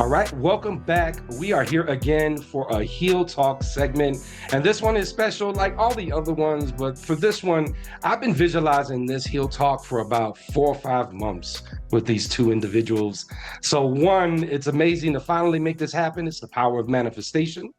All right, welcome back. We are here again for a Heel Talk segment. And this one is special like all the other ones. But for this one, I've been visualizing this Heel Talk for about 4 or 5 months with these two individuals. So, one, it's amazing to finally make this happen. It's the power of manifestation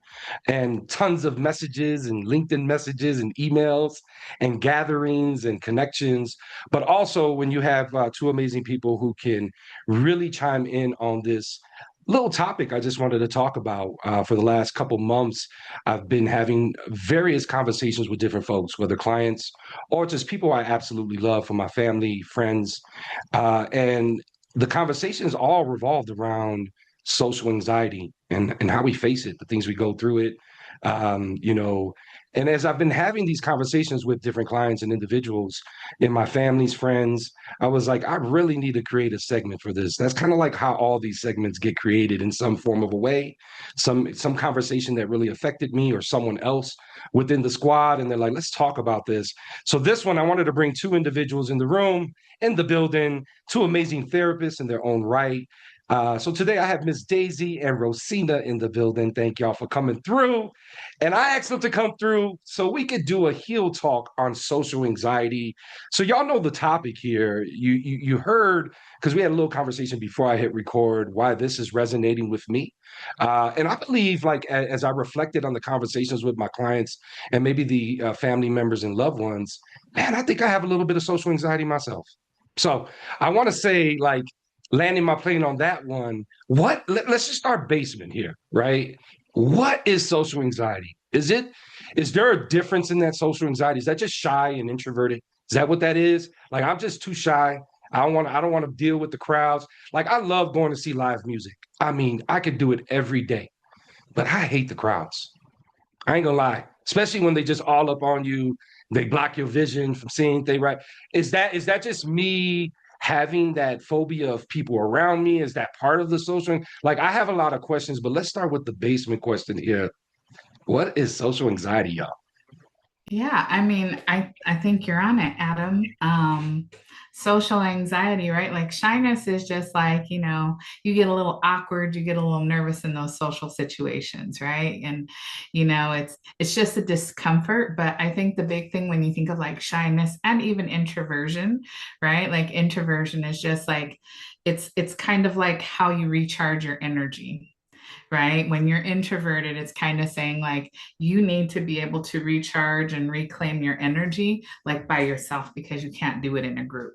and tons of messages and LinkedIn messages and emails and gatherings and connections. But also, when you have two amazing people who can really chime in on this little topic I just wanted to talk about. For the last couple months, I've been having various conversations with different folks, whether clients or just people I absolutely love from my family, friends. And the conversations all revolved around social anxiety and how we face it, the things we go through it. Um, you know, and as I've been having these conversations with different clients and individuals in my family's friends, I was like, I really need to create a segment for this. That's kind of like how all these segments get created in some form of a way, some conversation that really affected me or someone else within the squad, and they're like, let's talk about this. So this one, I wanted to bring two individuals in the room, in the building, two amazing therapists in their own right. So today I have Miss Daisy and Rossina in the building. Thank y'all for coming through. And I asked them to come through so we could do a heel talk on social anxiety. So y'all know the topic here. You heard, because we had a little conversation before I hit record, why this is resonating with me. And I believe, like, as I reflected on the conversations with my clients and maybe the family members and loved ones, man, I think I have a little bit of social anxiety myself. So I want to say, like, landing my plane on that one, let's just start basement here, right? What is social anxiety? Is there a difference in that social anxiety? Is that just shy and introverted? Is that what that is? Like, I'm just too shy. I don't want to deal with the crowds. Like, I love going to see live music. I mean, I could do it every day, but I hate the crowds. I ain't gonna lie, especially when they just all up on you. They block your vision from seeing things, right? Is that just me having that phobia of people around me? Is that part of the social? Like, I have a lot of questions, but let's start with the basement question here. What is social anxiety, y'all? Yeah, I mean, I think you're on it, Adam. Social anxiety, right? Like shyness is just like, you get a little awkward, you get a little nervous in those social situations, right? And it's just a discomfort, but I think the big thing when you think of like shyness and even introversion, right? Like introversion is just like it's kind of like how you recharge your energy, right? When you're introverted, it's kind of saying like you need to be able to recharge and reclaim your energy like by yourself because you can't do it in a group.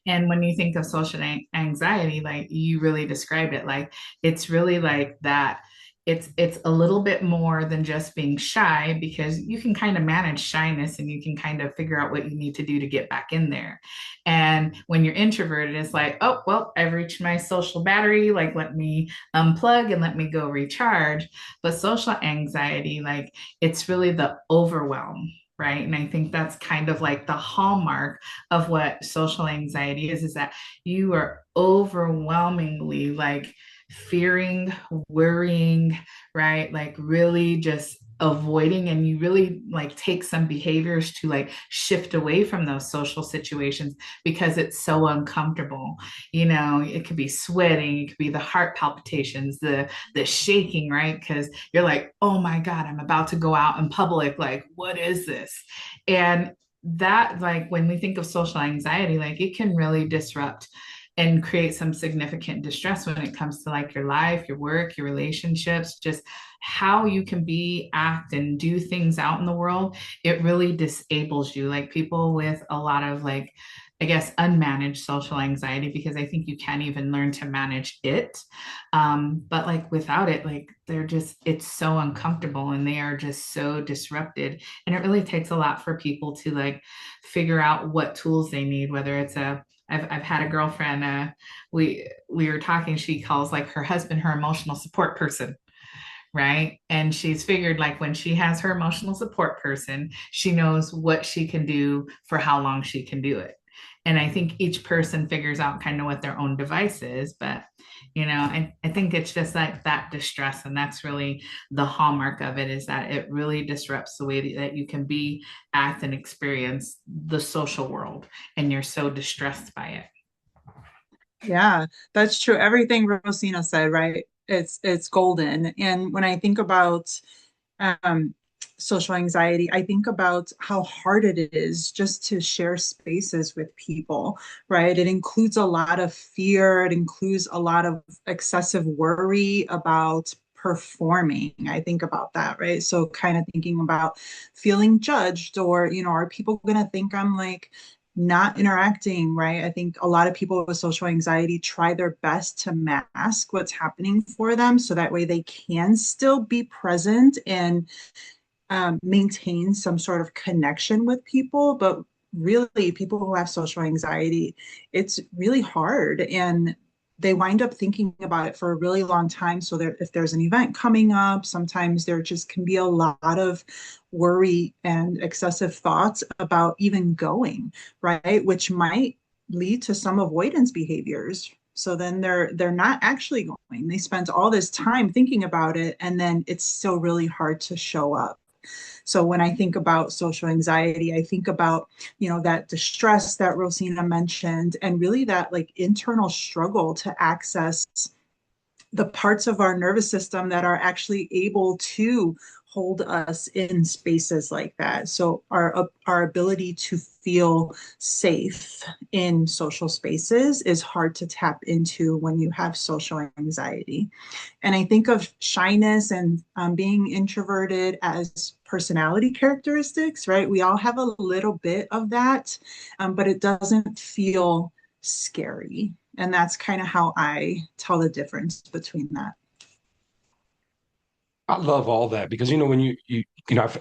And when you think of social anxiety, like you really described it, like it's really like that. It's a little bit more than just being shy because you can kind of manage shyness and you can kind of figure out what you need to do to get back in there. And when you're introverted, it's like, oh, well, I've reached my social battery. Like, let me unplug and let me go recharge. But social anxiety, like, it's really the overwhelm, right? And I think that's kind of like the hallmark of what social anxiety is that you are overwhelmingly like fearing, worrying, right? Like really just avoiding, and you really like take some behaviors to like shift away from those social situations because it's so uncomfortable. It could be sweating, it could be the heart palpitations, the shaking, right? Because you're like, oh my God, I'm about to go out in public. Like, what is this? And that, like, when we think of social anxiety, like, it can really disrupt and create some significant distress when it comes to like your life, your work, your relationships, just how you can be, act, and do things out in the world. It really disables you. Like people with a lot of like, I guess, unmanaged social anxiety, because I think you can't even learn to manage it. But like without it, like they're just, it's so uncomfortable and they are just so disrupted. And it really takes a lot for people to like figure out what tools they need, whether it's I've had a girlfriend, we were talking, she calls like her husband her emotional support person, right? And she's figured like when she has her emotional support person, she knows what she can do for how long she can do it. And I think each person figures out kind of what their own device is, but I think it's just like that distress. And that's really the hallmark of it, is that it really disrupts the way that you can be, act, and experience the social world. And you're so distressed by it. Yeah, that's true. Everything Rosina said, right? It's golden. And when I think about um, social anxiety, I think about how hard it is just to share spaces with people, right? It includes a lot of fear, it includes a lot of excessive worry about performing. I think about that, right? So kind of thinking about feeling judged or, are people going to think I'm like not interacting, right? I think a lot of people with social anxiety try their best to mask what's happening for them so that way they can still be present and maintain some sort of connection with people. But really, people who have social anxiety, it's really hard. And they wind up thinking about it for a really long time. So that if there's an event coming up, sometimes there just can be a lot of worry and excessive thoughts about even going, right? Which might lead to some avoidance behaviors. So then they're not actually going. They spent all this time thinking about it, and then it's still really hard to show up. So when I think about social anxiety, I think about, that distress that Rosina mentioned, and really that like internal struggle to access the parts of our nervous system that are actually able to hold us in spaces like that. So our ability to feel safe in social spaces is hard to tap into when you have social anxiety. And I think of shyness and being introverted as personality characteristics, right? We all have a little bit of that, but it doesn't feel scary. And that's kind of how I tell the difference between that. I love all that because when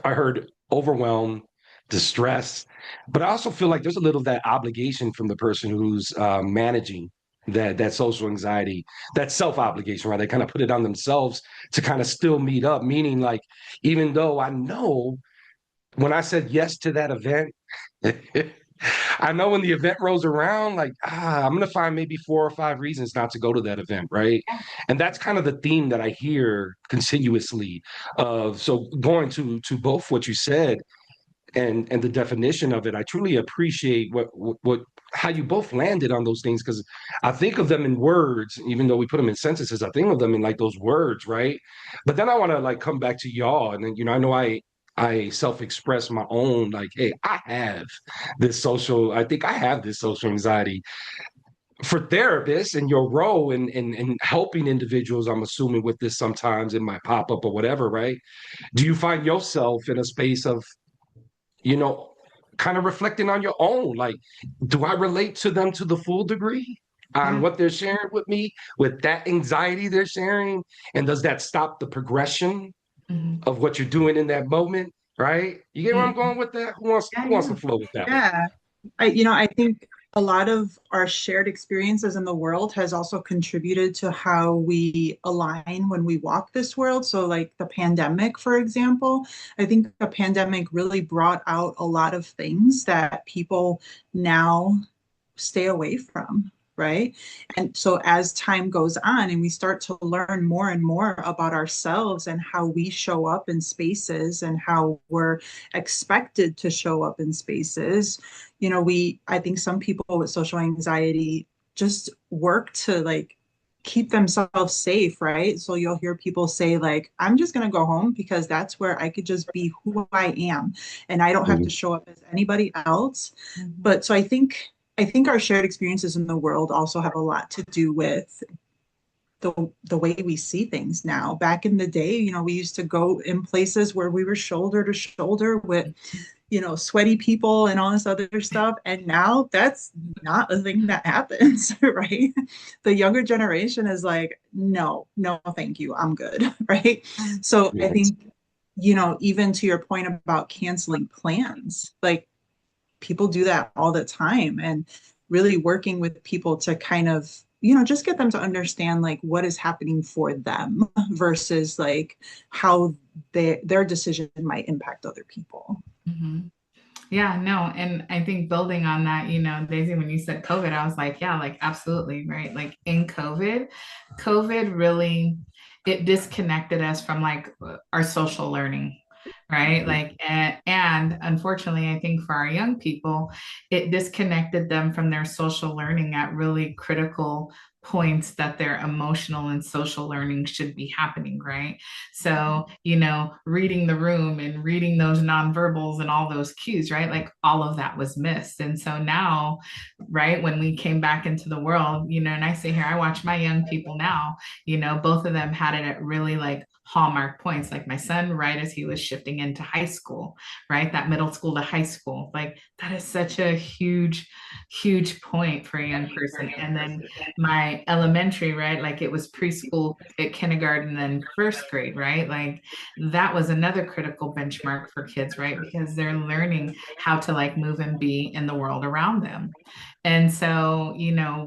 I heard overwhelm, distress, but I also feel like there's a little of that obligation from the person who's managing that social anxiety, that self obligation, right? They kind of put it on themselves to kind of still meet up. Meaning, like, even though I know when I said yes to that event, I know when the event rolls around, like, I'm going to find maybe 4 or 5 reasons not to go to that event, right? And that's kind of the theme that I hear continuously of. So going to both what you said and the definition of it, I truly appreciate what how you both landed on those things because I think of them in words, even though we put them in sentences. I think of them in like those words, right? But then I want to like come back to y'all, and then I know I self-express my own like, hey, I think I have this social anxiety. For therapists and your role in helping individuals, I'm assuming with this sometimes it might pop up or whatever, right? Do you find yourself in a space of you know, kind of reflecting on your own. Like, do I relate to them to the full degree on Yeah. what they're sharing with me, with that anxiety they're sharing? And does that stop the progression Mhm. of what you're doing in that moment? Right? You get where I'm Mhm. going with that? Yeah, Who wants to yeah. flow with that one? Yeah. I think a lot of our shared experiences in the world has also contributed to how we align when we walk this world. So, like the pandemic, for example, I think the pandemic really brought out a lot of things that people now stay away from, right? And so as time goes on and we start to learn more and more about ourselves and how we show up in spaces and how we're expected to show up in spaces, I think some people with social anxiety just work to like keep themselves safe, right? So you'll hear people say like, I'm just going to go home because that's where I could just be who I am and I don't have to Mhm. show up as anybody else. Mhm. But so I think our shared experiences in the world also have a lot to do with the way we see things now. Back in the day, we used to go in places where we were shoulder to shoulder with, sweaty people and all this other stuff. And now that's not a thing that happens, right? The younger generation is like, no, no, thank you. I'm good, right? So I Yes. think, even to your point about canceling plans, like people do that all the time and really working with people to kind of just get them to understand like what is happening for them versus like how their decision might impact other people. Mhm. Yeah, no, and I think building on that, Daisy, when you said COVID, I was like, yeah, like absolutely, right? Like in COVID really it disconnected us from like our social learning, right? Like, and unfortunately, I think for our young people, it disconnected them from their social learning at really critical points that their emotional and social learning should be happening, right? So, reading the room and reading those nonverbals and all those cues, right? Like all of that was missed. And so now, right, when we came back into the world, and I say here, I watch my young people now, both of them had it at really like hallmark points, like my son right as he was shifting into high school, right, that middle school to high school, like that is such a huge point for a young person. And then my elementary, right, like it was preschool at kindergarten then first grade, right, like that was another critical benchmark for kids, right, because they're learning how to like move and be in the world around them. And so,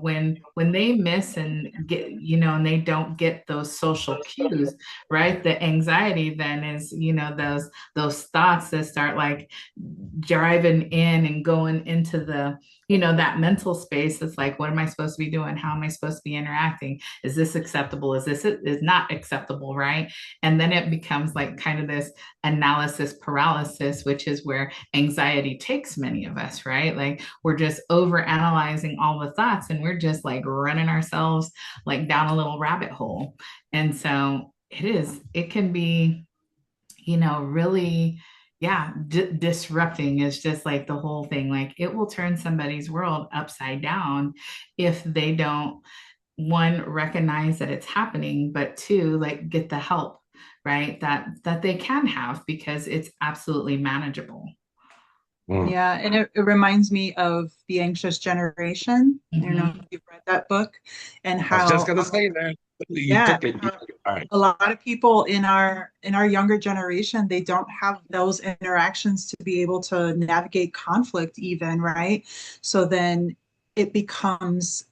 when they miss and get, and they don't get those social cues, right? The anxiety then is, those thoughts that start like driving in and going into the, that mental space. It's like, what am I supposed to be doing? How am I supposed to be interacting? Is this acceptable? Is not acceptable, right? And then it becomes like kind of this analysis paralysis, which is where anxiety takes many of us, right? Like we're just over analyzing all the thoughts and we're just like running ourselves like down a little rabbit hole. And so it can be, really, yeah, disrupting is just like the whole thing. Like it will turn somebody's world upside down if they don't, one, recognize that it's happening, but two, like get the help, right? That they can have because it's absolutely manageable. Mm. Yeah, and it reminds me of The Anxious Generation. I don't know Mhm. if you've read that book, and I was just how gonna say that. You yeah, took it. You how took it. All right. a lot of people in our younger generation, they don't have those interactions to be able to navigate conflict even, right? So then it becomes,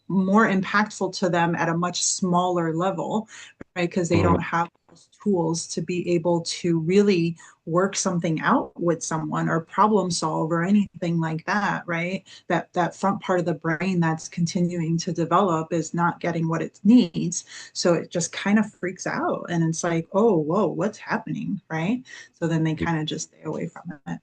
more impactful to them at a much smaller level, right? Because they Mm. don't have those tools to be able to really work something out with someone or problem solve or anything like that, right? That front part of the brain that's continuing to develop is not getting what it needs, so it just kind of freaks out and it's like, oh, whoa, what's happening, right? So then they kind of just stay away from it.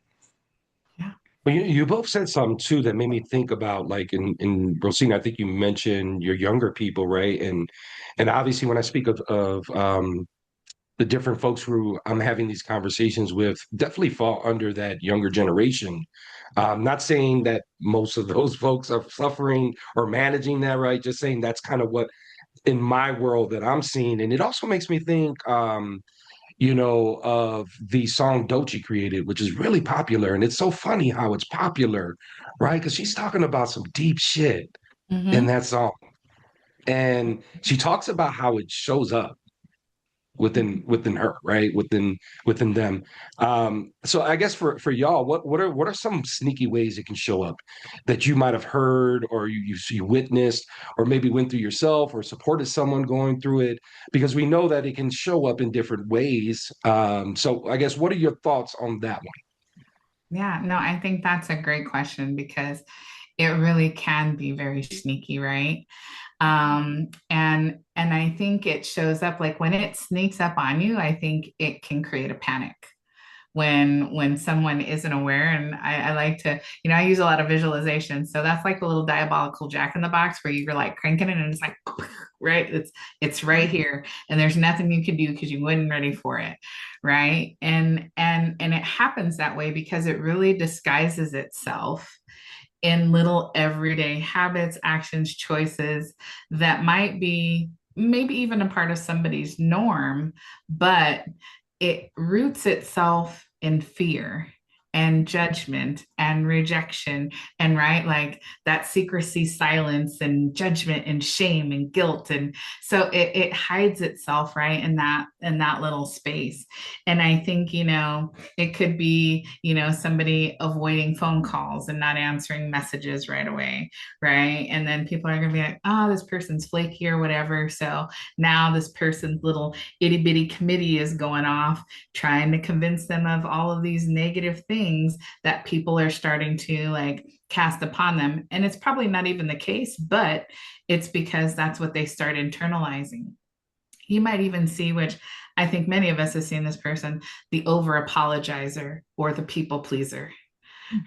Yeah. Well, you both said something too that made me think about like in Rosina, I think you mentioned your younger people, right? And obviously when I speak of the different folks who I'm having these conversations with definitely fall under that younger generation. Not saying that most of those folks are suffering or managing that, right? Just saying that's kind of what in my world that I'm seeing. And it also makes me think of the song Doechii created, which is really popular. And it's so funny how it's popular, right? Because she's talking about some deep shit in Hmm. that song. And she talks about how it shows up within her, right? Within them. So I guess for y'all, what are some sneaky ways it can show up that you might have heard or you witnessed or maybe went through yourself or supported someone going through it? Because we know that it can show up in different ways. So I guess what are your thoughts on that one? Yeah, no, I think that's a great question because it really can be very sneaky, right? And I think it shows up like when it sneaks up on you, I think it can create a panic when someone isn't aware. And I like to, I use a lot of visualization. So that's like a little diabolical jack in the box where you're like cranking it and it's like right, it's right here. And there's nothing you can do because you weren't ready for it. Right. And it happens that way because it really disguises itself in little everyday habits, actions, choices that might be maybe even a part of somebody's norm, but it roots itself in fear and judgment and rejection and right like that secrecy, silence and judgment and shame and guilt. And so it hides itself right in that little space. And I think it could be somebody avoiding phone calls and not answering messages right away, right? And then people are going to be like, oh, this person's flaky or whatever, so now this person's little itty bitty committee is going off trying to convince them of all of these negative things that people are starting to like cast upon them. And it's probably not even the case, but it's because that's what they start internalizing. You might even see, which I think many of us have seen this person, the over apologizer or the people pleaser,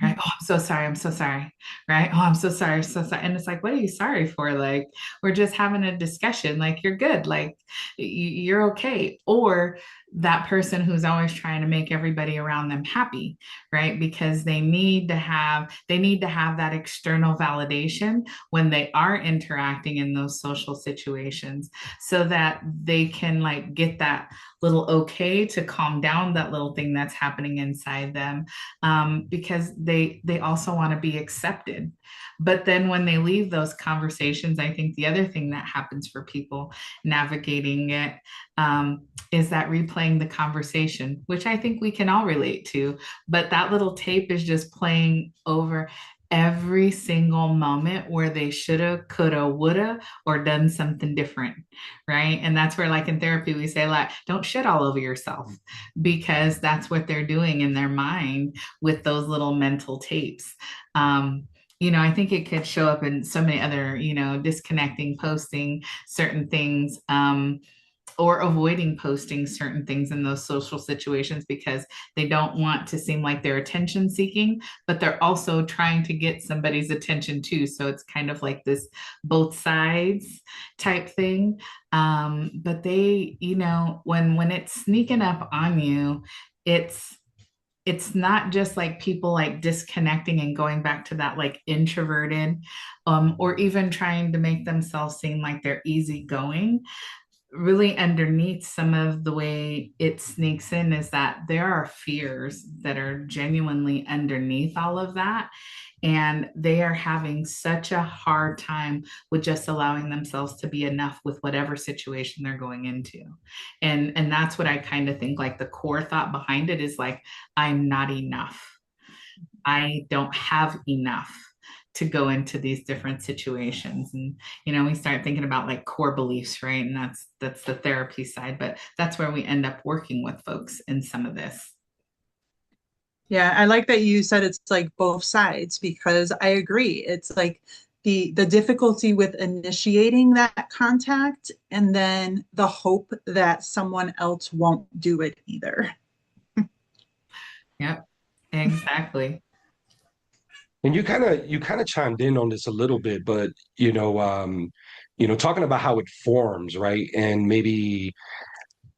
right? Mhm. Oh, I'm so sorry. I'm so sorry. Right? Oh, I'm so sorry. So sorry. And it's like, what are you sorry for? Like, we're just having a discussion. Like, you're good. Like, you're okay. Or that person who's always trying to make everybody around them happy, right? Because they need to have that external validation when they are interacting in those social situations so that they can like get that little okay to calm down that little thing that's happening inside them, because they also want to be accepted. But then when they leave those conversations, I think the other thing that happens for people navigating it, is that replaying the conversation, which I think we can all relate to. But that little tape is just playing over every single moment where they shoulda, coulda, woulda, or done something different, right? And that's where, like in therapy, we say, like, don't shit all over yourself, because that's what they're doing in their mind with those little mental tapes. I think it could show up in so many other, disconnecting, posting certain things, or avoiding posting certain things in those social situations because they don't want to seem like they're attention seeking, but they're also trying to get somebody's attention too. So it's kind of like this both sides type thing. But they, when it's sneaking up on you, it's not just like people like disconnecting and going back to that like introverted, or even trying to make themselves seem like they're easygoing. Really underneath some of the way it sneaks in is that there are fears that are genuinely underneath all of that, and they are having such a hard time with just allowing themselves to be enough with whatever situation they're going into. And that's what I kind of think, like the core thought behind it is like, I'm not enough. I don't have enough to go into these different situations. And we start thinking about like core beliefs, right? And that's the therapy side, but that's where we end up working with folks in some of this. Yeah, I like that you said it's like both sides because I agree. It's like the difficulty with initiating that contact and then the hope that someone else won't do it either. Yep, exactly. And you kind of chimed in on this a little bit, but talking about how it forms, right? And maybe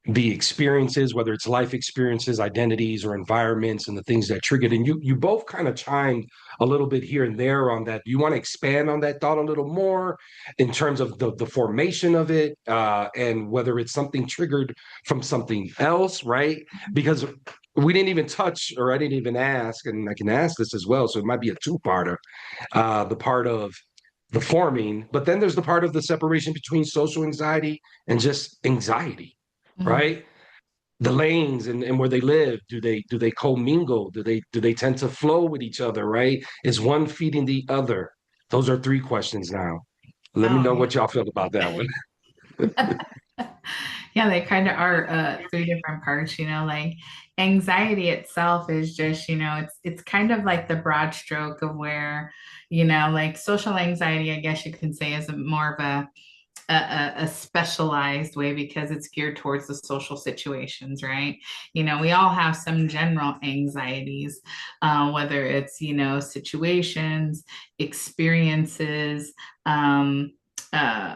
the experiences, whether it's life experiences, identities, or environments, and the things that triggered. And you both kind of chimed a little bit here and there on that. Do you want to expand on that thought a little more in terms of the formation of it, and whether it's something triggered from something else, right? Because we didn't even touch, or I didn't even ask, and I can ask this as well. So it might be a two-parter. The part of the forming, but then there's the part of the separation between social anxiety and just anxiety, Mhm. right? The lanes and where they live, do they commingle? Do they tend to flow with each other, right? Is one feeding the other? Those are three questions now. Let me Oh, know what y'all feel about that one. yeah, they kind of are three different parts, like anxiety itself is just, it's kind of like the broad stroke of where, like social anxiety, I guess you can say, is more of a specialized way because it's geared towards the social situations, right? We all have some general anxieties, whether it's, situations, experiences, uh,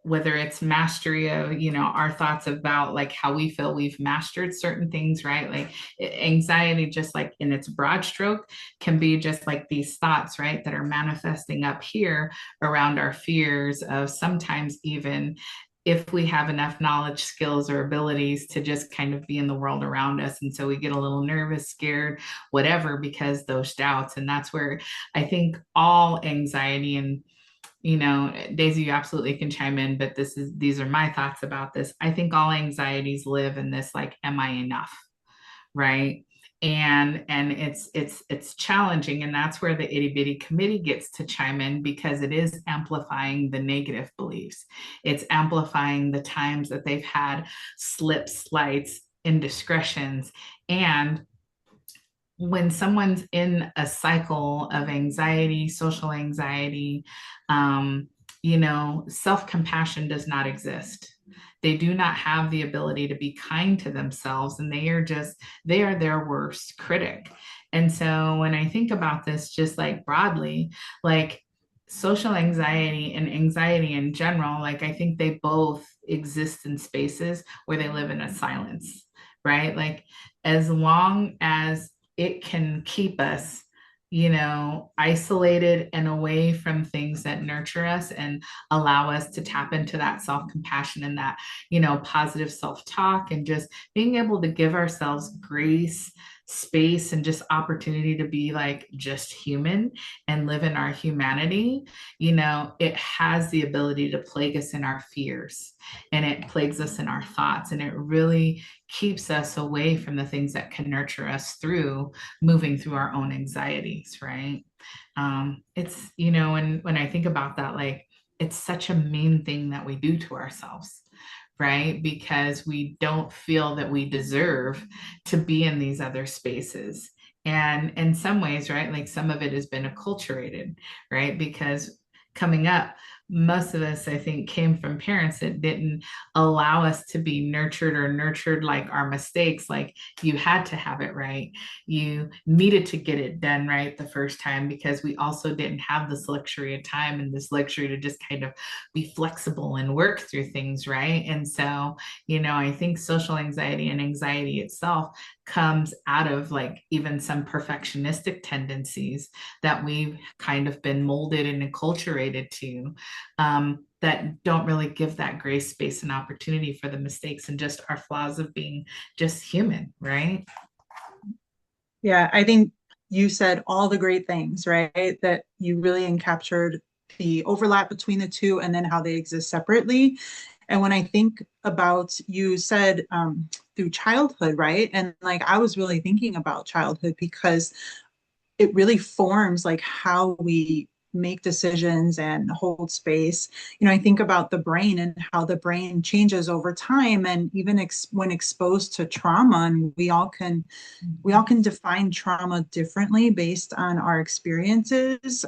whether it's mastery of, our thoughts about like how we feel we've mastered certain things, right? Like anxiety, just like in its broad stroke, can be just like these thoughts, right, that are manifesting up here around our fears of sometimes even if we have enough knowledge, skills, or abilities to just kind of be in the world around us. And so we get a little nervous, scared, whatever, because those doubts. And that's where I think all anxiety, and Daisy, you absolutely can chime in, but these are my thoughts about this. I think all anxieties live in this, like, am I enough? Right. And it's challenging. And that's where the itty bitty committee gets to chime in because it is amplifying the negative beliefs. It's amplifying the times that they've had slips, slights, indiscretions. And when someone's in a cycle of anxiety, social anxiety, self compassion does not exist. they do not have the ability to be kind to themselves, and they are their worst critic. And so when I think about this, just like broadly, like social anxiety and anxiety in general, like I think they both exist in spaces where they live in a silence, right? Like as long as it can keep us, isolated and away from things that nurture us and allow us to tap into that self compassion and that, positive self talk, and just being able to give ourselves grace, space, and just opportunity to be like just human and live in our humanity. It has the ability to plague us in our fears, and it plagues us in our thoughts, and it really keeps us away from the things that can nurture us through moving through our own anxieties, right? It's, when I think about that, like it's such a mean thing that we do to ourselves, right? Because we don't feel that we deserve to be in these other spaces. And in some ways, right, like some of it has been acculturated, right? Because coming up, most of us, I think, came from parents that didn't allow us to be nurtured like our mistakes. Like you had to have it right. You needed to get it done right the first time, because we also didn't have this luxury of time and this luxury to just kind of be flexible and work through things, right? And so, I think social anxiety and anxiety itself comes out of like even some perfectionistic tendencies that we've kind of been molded and acculturated to, that don't really give that grace, space, and opportunity for the mistakes and just our flaws of being just human, right? Yeah, I think you said all the great things, right? That you really encaptured the overlap between the two and then how they exist separately. And when I think about, you said through childhood, right? And like I was really thinking about childhood because it really forms like how we make decisions and hold space. I think about the brain and how the brain changes over time, and even when exposed to trauma, and we all can define trauma differently based on our experiences.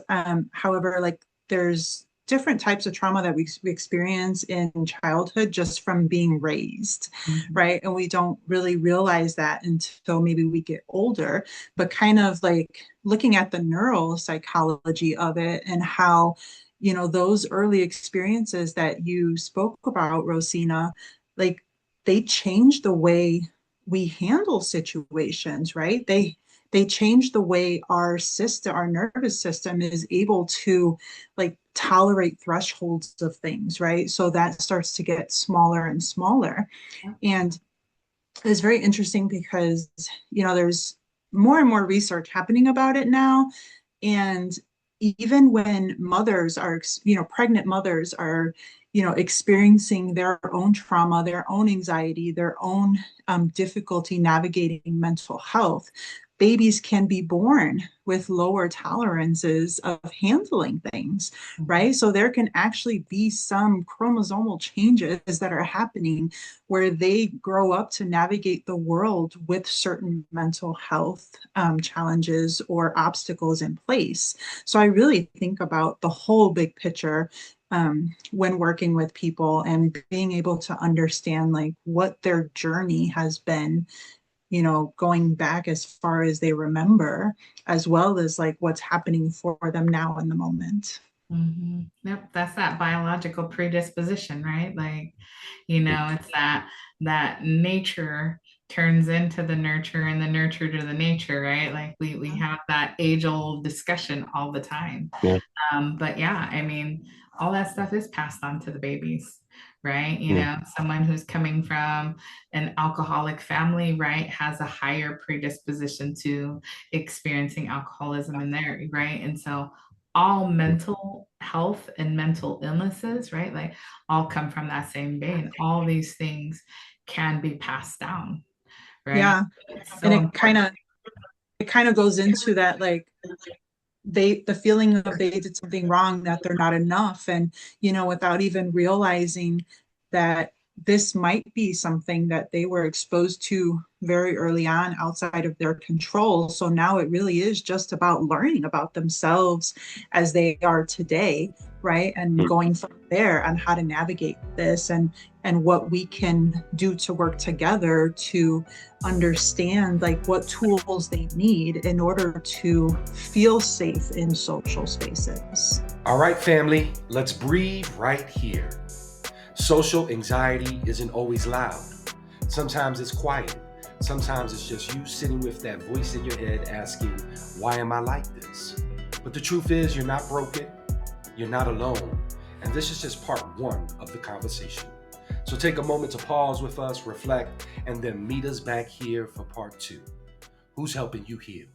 However, like there's different types of trauma that we experience in childhood just from being raised, right? And we don't really realize that until maybe we get older, but kind of like looking at the neuropsychology of it and how, those early experiences that you spoke about, Rossina, like they change the way we handle situations, right? They change the way our nervous system is able to like tolerate thresholds of things, right? So that starts to get smaller and smaller. And it's very interesting because, there's more and more research happening about it now. And even when mothers are, pregnant mothers are, experiencing their own trauma, their own anxiety, their own difficulty navigating mental health, babies can be born with lower tolerances of handling things, right? So there can actually be some chromosomal changes that are happening where they grow up to navigate the world with certain mental health challenges or obstacles in place. So I really think about the whole big picture when working with people and being able to understand like what their journey has been, going back as far as they remember, as well as like what's happening for them now in the moment. Yep, that's that biological predisposition, right? Like, it's that nature turns into the nurture and the nurture to the nature, right? Like we have that age-old discussion all the time. Yeah. But yeah, I mean, all that stuff is passed on to the babies, right? Yeah. Someone who's coming from an alcoholic family, right, has a higher predisposition to experiencing alcoholism in there, right? And so all mental health and mental illnesses, right, like all come from that same vein. All these things can be passed down, right? Yeah. It's And so it kind of goes into that like the feeling of they did something wrong, that they're not enough, and without even realizing that this might be something that they were exposed to very early on outside of their control. So now it really is just about learning about themselves as they are today, right? And going from there on how to navigate this. And and what we can do to work together to understand like what tools they need in order to feel safe in social spaces. All right, family, let's breathe right here. Social anxiety isn't always loud. Sometimes it's quiet. Sometimes it's just you sitting with that voice in your head asking, why am I like this? But the truth is, you're not broken. You're not alone. And this is just part one of the conversation. So take a moment to pause with us, reflect, and then meet us back here for part two. Who's helping you heal?